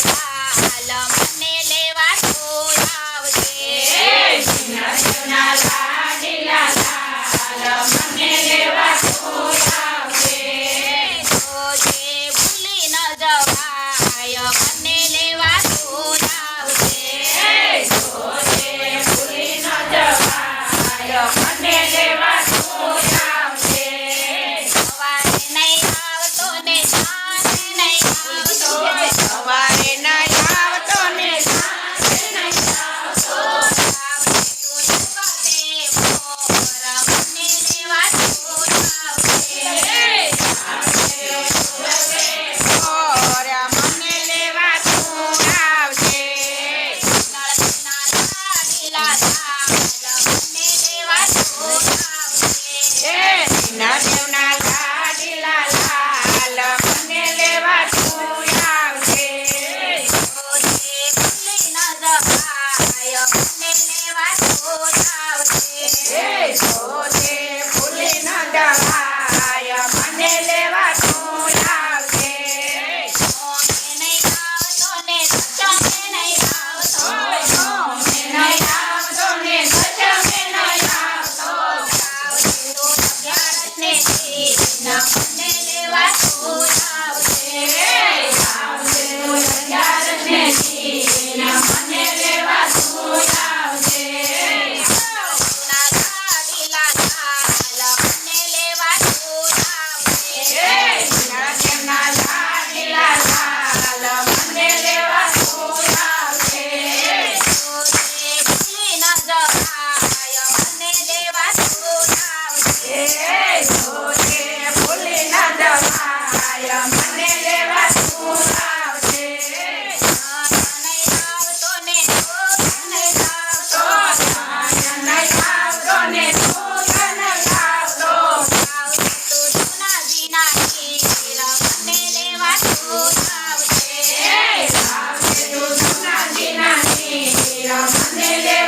લાલ મને લેવા તું આવજે ઝીણા ઝીણા લાડીલા લાલ મને લેવા તું આવજે જોજે ભૂલી ન જવાય મને લેવા તું આવજે જોજે ભૂલી ન જવાય મને લેવા તું આવજે સવારે નહીં આવતો ને સાંજે નહીં આવતો સવારે નહીં આવતો ને સાંજે નહીં આવતો આવજે તું જગતે મોર મને લેવા તું આવજે મને લેવા તું આવજે ઝીણા ઝીણા લાડીલા લાલ મને લેવા તું આવજે જોજે ભૂલી ન જવાય મને લેવા તું આવજે નહીં આવતો ને નહીં આવતો નહીં આવતો ને સચમે નહીં આવતો મને લેવા તું આવજે આવજે તું અગિયારસને દીના મને લેવા તું આવજે મને લેવા તું આવજે ઝીણા ઝીણા લાડીલા લાલ મને લેવા તું આવજે ભૂલી ન જવાય મને લેવા તું આવજે. જોજે ભૂલી ન જવાય મને લેવા તું આવજે નહીં આવતો ને નહીં આવતો નહીં આવતો ને તું નહીં આવતો આવજે તું જૂના જીનાથી મને લેવા તું આવજે આવજે તું જૂના જીના મને લેવા